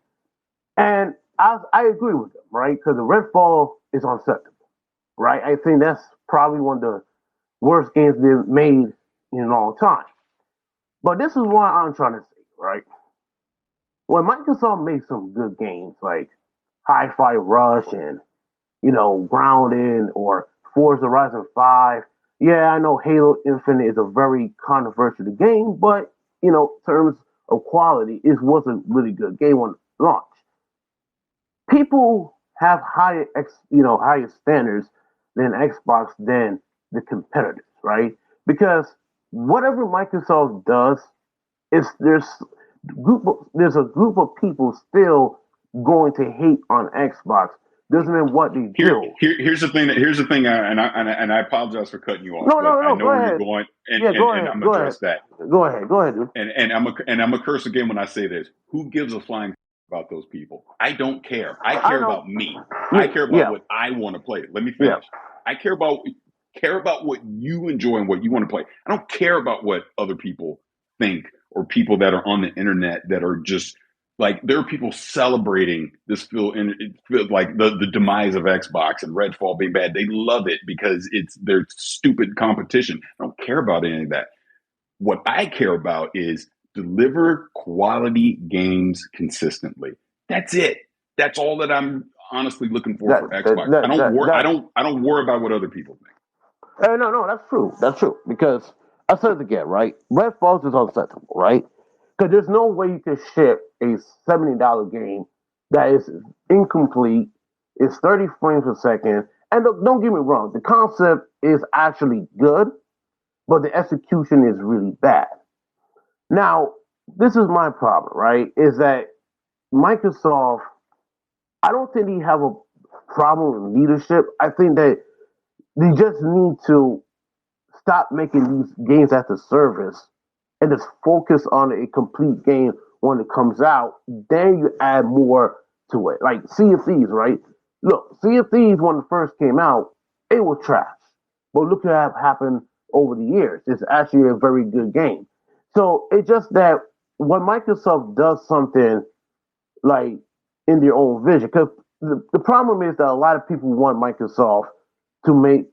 and I agree with him, right? Because the Redfall is unacceptable, right? I think that's probably one of the worst games they've made in a long time. But this is what I'm trying to say, right? When Microsoft makes some good games like Hi-Fi Rush and, Grounded or Forza Horizon 5, yeah, I know Halo Infinite is a very controversial game, but, in terms of quality, it was a really good game on launch. People have higher standards than Xbox than the competitors, right? Because whatever Microsoft does, there's a group of people still going to hate on Xbox. Doesn't matter what they do. Here's the thing. And I apologize for cutting you off. No. I know Go where ahead. you're going, and I'm gonna address that. Go ahead, dude. And I'm gonna curse again when I say this. Who gives a flying about those people? I don't care. I care about me. I care about what I want to play. Let me finish. Yeah. I care about what you enjoy and what you want to play. I don't care about what other people think or people that are on the internet that are just like, there are people celebrating this feel like the demise of Xbox and Redfall being bad. They love it because it's their stupid competition. I don't care about any of that. What I care about is deliver quality games consistently. That's it. That's all that I'm honestly looking for Xbox. I don't worry about what other people think. No, that's true. That's true. Because I said it again, right? Redfall is unacceptable, right? Because there's no way you can ship a $70 game that is incomplete, it's 30 frames per second, and don't get me wrong, the concept is actually good, but the execution is really bad. Now, this is my problem, right? Is that Microsoft, I don't think they have a problem with leadership. I think that they just need to stop making these games as a service and just focus on a complete game when it comes out. Then you add more to it. Like Sea of Thieves, right? Look, Sea of Thieves, when it first came out, it was trash. But look at what happened over the years. It's actually a very good game. So it's just that when Microsoft does something like in their own vision, because the problem is that a lot of people want Microsoft to make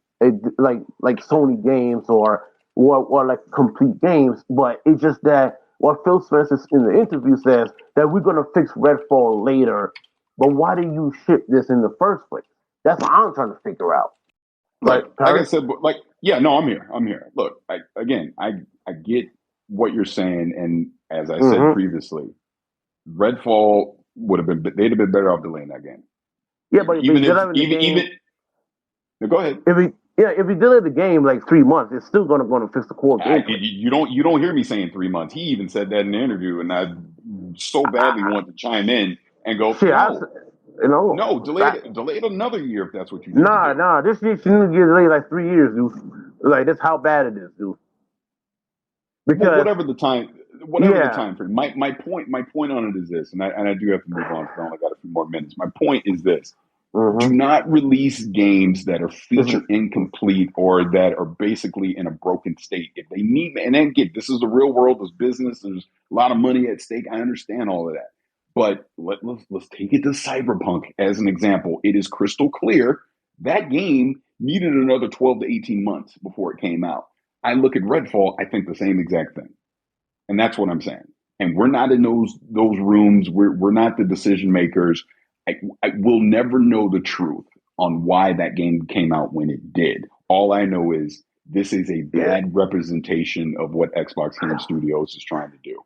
like Sony games or like complete games, but it's just that what Phil Spencer in the interview says that we're going to fix Redfall later, but why do you ship this in the first place? That's what I'm trying to figure out. Look, like I Paris? said, yeah, no, I'm here. Look, I get what you're saying, and as I said previously, Redfall they'd have been better off delaying that game. Yeah, but Even go ahead. If he delay the game like 3 months, it's still gonna fix the core gameplay. You don't hear me saying 3 months. He even said that in the interview, and I so badly want to chime in and go, no, delay it another year if that's what you need to do. Nah, this shit shouldn't get delayed like 3 years, dude. Like that's how bad it is, dude. Because whatever the time frame. My point on it is this, and I do have to move on because I only got a few more minutes. My point is this: do not release games that are feature incomplete or that are basically in a broken state. If they need, and then this is the real world, there's business, there's a lot of money at stake. I understand all of that, but let's take it to Cyberpunk as an example. It is crystal clear that game needed another 12 to 18 months before it came out. I look at Redfall, I think the same exact thing. And that's what I'm saying. And we're not in those rooms. We're not the decision makers. I will never know the truth on why that game came out when it did. All I know is this is a bad representation of what Xbox Game Studios is trying to do.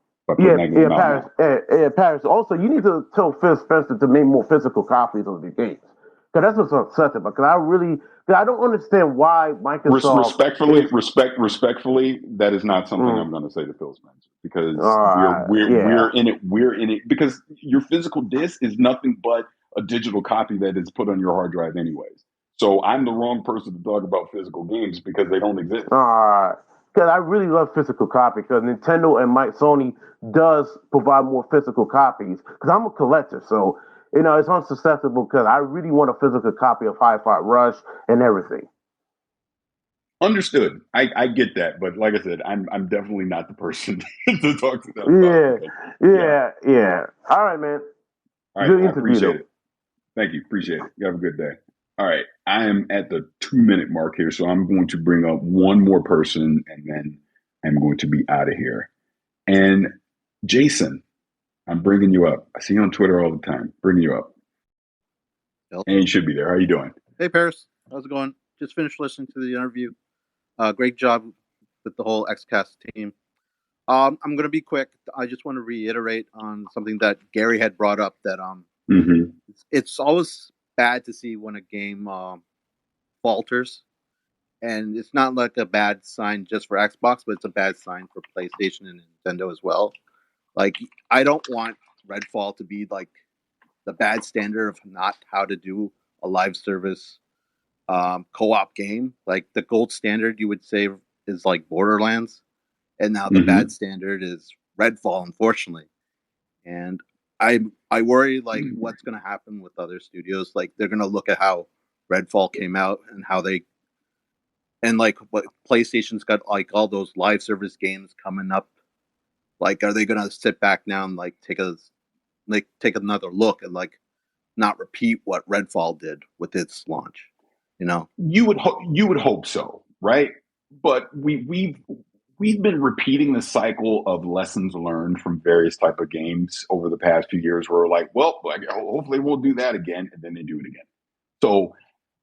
Paris. Also, you need to tell Phil Spencer to make more physical copies of the games. Because that's what's upsetting. Because I don't understand why Microsoft. Respectfully, that is not something I'm going to say to Phil Spencer because we're in it because your physical disc is nothing but a digital copy that is put on your hard drive anyways. So I'm the wrong person to talk about physical games because they don't exist. Because I really love physical copies because Nintendo and Sony does provide more physical copies. Because I'm a collector, so. It's unsusceptible because I really want a physical copy of Hi-Fi Rush and everything. Understood. I get that, but like I said, I'm definitely not the person to talk to them. Yeah. All right, man. All right, I appreciate it. Thank you. Appreciate it. You have a good day. All right, I am at the 2-minute mark here, so I'm going to bring up one more person, and then I'm going to be out of here. And Jason. I'm bringing you up. I see you on Twitter all the time. Bringing you up. And you should be there. How are you doing? Hey, Paris. How's it going? Just finished listening to the interview. Great job with the whole Xcast team. I'm going to be quick. I just want to reiterate on something that Gary had brought up that it's always bad to see when a game falters. And it's not like a bad sign just for Xbox, but it's a bad sign for PlayStation and Nintendo as well. Like, I don't want Redfall to be like the bad standard of not how to do a live service co-op game. Like the gold standard, you would say, is like Borderlands, and now the bad standard is Redfall, unfortunately. And I worry like what's going to happen with other studios. Like they're going to look at how Redfall came out and how they and like what PlayStation's got like all those live service games coming up. Like, are they going to sit back now and like take another look and like not repeat what Redfall did with its launch? You would hope so, right? But we've been repeating the cycle of lessons learned from various type of games over the past few years. Where we're like, well, hopefully we'll do that again, and then they do it again. So,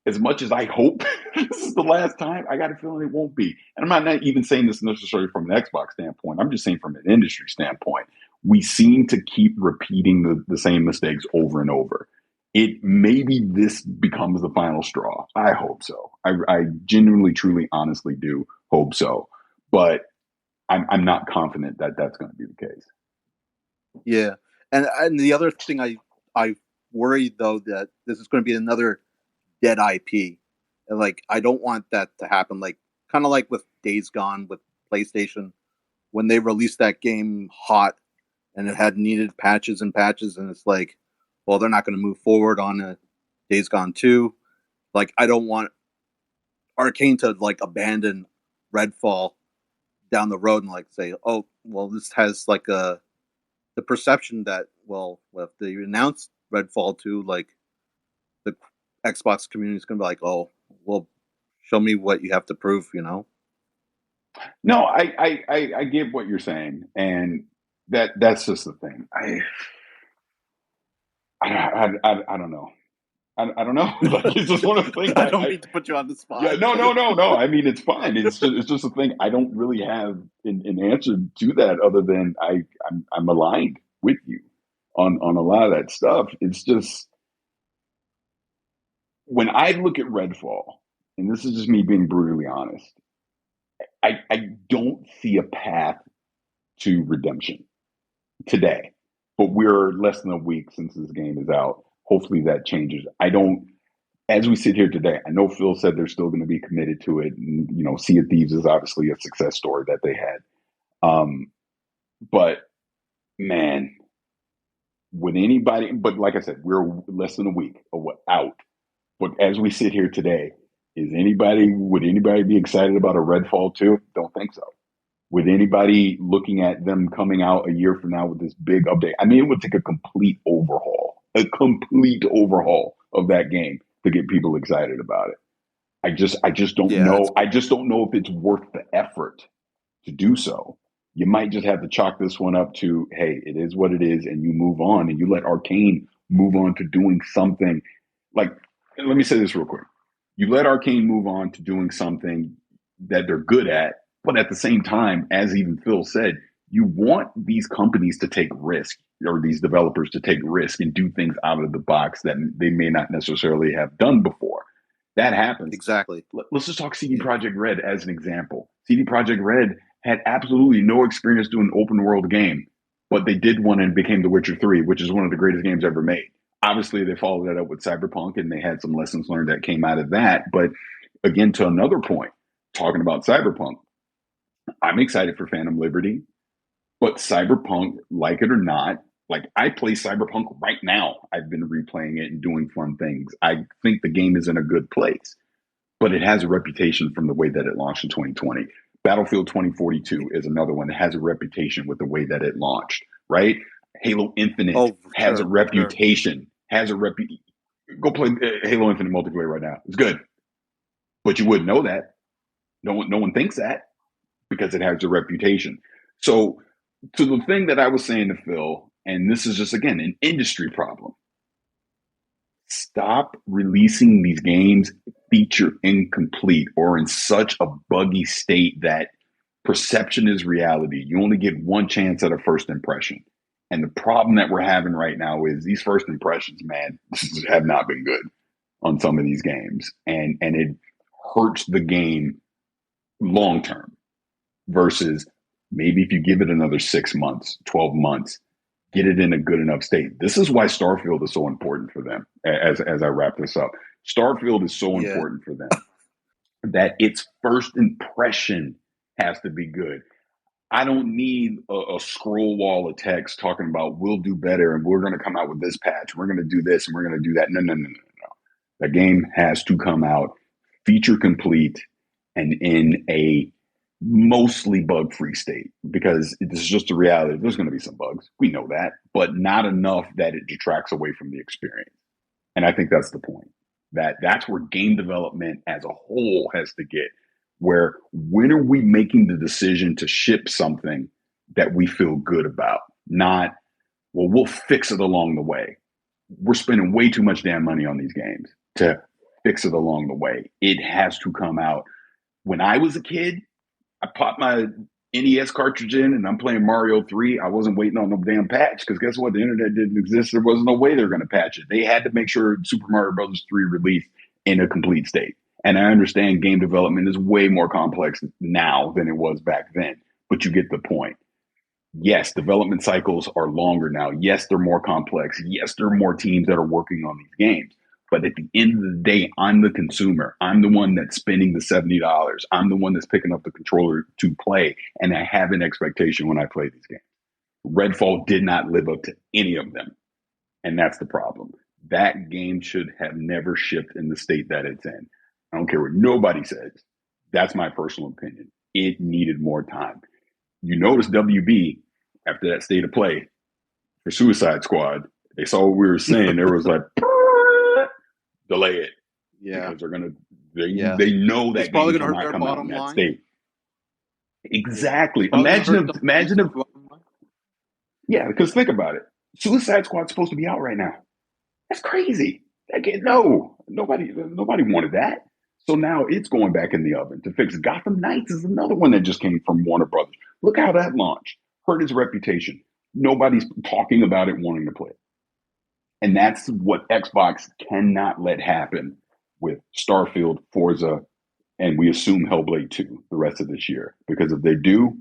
as much as I hope this is the last time, I got a feeling it won't be. And I'm not even saying this necessarily from an Xbox standpoint. I'm just saying from an industry standpoint. We seem to keep repeating the same mistakes over and over. Maybe this becomes the final straw. I hope so. I genuinely, truly, honestly do hope so. But I'm not confident that that's going to be the case. Yeah. And the other thing I worry, though, that this is going to be another dead IP. And like, I don't want that to happen. Like, kind of like with Days Gone with PlayStation, when they released that game hot and it had needed patches and patches, and it's like, well, they're not going to move forward on a Days Gone 2. Like, I don't want Arcane to like abandon Redfall down the road and like say, oh, well, this has like the perception that, well, if they announce Redfall 2, like the Xbox community is going to be like, oh, well, show me what you have to prove, No, I get what you're saying, and that's just the thing. I don't know. I don't know. Like, it's just one of the things. I don't mean to put you on the spot. Yeah, no. I mean, it's fine. It's just a thing. I don't really have an answer to that other than I'm aligned with you on a lot of that stuff. It's just when I look at Redfall, and this is just me being brutally honest, I don't see a path to redemption today. But we're less than a week since this game is out. Hopefully that changes. As we sit here today, I know Phil said they're still going to be committed to it. And, Sea of Thieves is obviously a success story that they had. But man, would anybody, but like I said, we're less than a week out. But as we sit here today, would anybody be excited about a Redfall 2? Don't think so. With anybody looking at them coming out a year from now with this big update? I mean, it would take a complete overhaul of that game to get people excited about it. I just don't know. I just don't know if it's worth the effort to do so. You might just have to chalk this one up to, hey, it is what it is, and you move on, and you let Arcane move on to doing something. Like, let me say this real quick. You let Arcane move on to doing something that they're good at, but at the same time, as even Phil said, you want these companies to take risk, or these developers to take risk and do things out of the box that they may not necessarily have done before. That happens. Exactly. Let's just talk CD Projekt Red as an example. CD Projekt Red had absolutely no experience doing an open world game, but they did one and became The Witcher 3, which is one of the greatest games ever made. Obviously, they followed that up with Cyberpunk, and they had some lessons learned that came out of that. But again, to another point, talking about Cyberpunk, I'm excited for Phantom Liberty, but Cyberpunk, like it or not, like I play Cyberpunk right now. I've been replaying it and doing fun things. I think the game is in a good place, but it has a reputation from the way that it launched in 2020. Battlefield 2042 is another one that has a reputation with the way that it launched, right? Halo Infinite has a reputation, Go play Halo Infinite multiplayer right now. It's good, but you wouldn't know that. No one thinks that because it has a reputation. So to the thing that I was saying to Phil, and this is just, again, an industry problem. Stop releasing these games feature incomplete or in such a buggy state that perception is reality. You only get one chance at a first impression. And the problem that we're having right now is these first impressions, man, have not been good on some of these games. And it hurts the game long term versus maybe if you give it another 6 months, 12 months, get it in a good enough state. This is why Starfield is so important for them. As I wrap this up, Starfield is so important for them that its first impression has to be good. I don't need a scroll wall of text talking about we'll do better and we're going to come out with this patch. We're going to do this and we're going to do that. No. The game has to come out feature complete and in a mostly bug-free state, because this is just a reality. There's going to be some bugs. We know that, but not enough that it detracts away from the experience. And I think that's the point. That's where game development as a whole has to get, where when are we making the decision to ship something that we feel good about? Not, well, we'll fix it along the way. We're spending way too much damn money on these games to fix it along the way. It has to come out. When I was a kid, I popped my NES cartridge in and I'm playing Mario 3. I wasn't waiting on no damn patch because guess what? The internet didn't exist. There wasn't no way they were going to patch it. They had to make sure Super Mario Bros. 3 released in a complete state. And I understand game development is way more complex now than it was back then, but you get the point. Yes, development cycles are longer now. Yes, they're more complex. Yes, there are more teams that are working on these games. But at the end of the day, I'm the consumer. I'm the one that's spending the $70. I'm the one that's picking up the controller to play. And I have an expectation when I play these games. Redfall did not live up to any of them. And that's the problem. That game should have never shipped in the state that it's in. I don't care what nobody says. That's my personal opinion. It needed more time. You notice WB, after that state of play for Suicide Squad, they saw what we were saying. There was like, delay it. Yeah. Because they're going to, they know that game cannot come out in that state. Exactly. Imagine if, yeah, because think about it. Suicide Squad's supposed to be out right now. That's crazy. Again, no, nobody wanted that. So now it's going back in the oven to fix. Gotham Knights is another one that just came from Warner Brothers. Look how that launched. Hurt his reputation. Nobody's talking about it, wanting to play it. And that's what Xbox cannot let happen with Starfield, Forza, and we assume Hellblade 2 the rest of this year. Because if they do,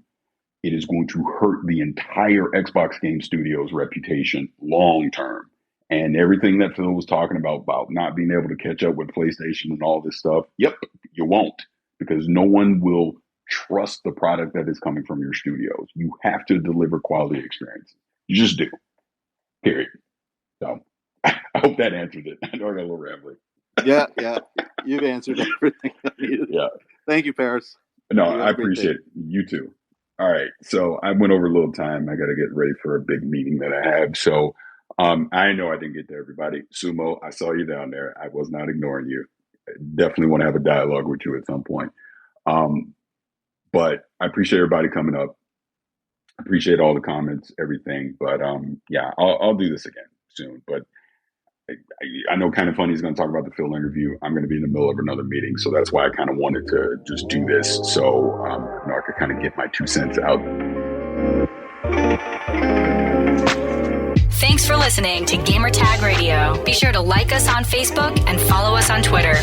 it is going to hurt the entire Xbox Game Studios reputation long term. And everything that Phil was talking about not being able to catch up with PlayStation and all this stuff, yep, you won't, because no one will trust the product that is coming from your studios. You have to deliver quality experiences. You just do. Period. So I hope that answered it. I know I got a little rambling. Yeah. You've answered everything I needed. Yeah. Thank you, Paris. No, I appreciate it. You too. All right. So I went over a little time. I got to get ready for a big meeting that I have. So I know I didn't get to everybody. Sumo, I saw you down there. I was not ignoring you. I definitely want to have a dialogue with you at some point. But I appreciate everybody coming up. I appreciate all the comments, everything. But yeah, I'll do this again soon. But I know Kind of Funny is going to talk about the Phil interview. I'm going to be in the middle of another meeting, so that's why I kind of wanted to just do this, so I could kind of get my 2 cents out. Thanks for listening to Gamertag Radio. Be sure to like us on Facebook and follow us on Twitter.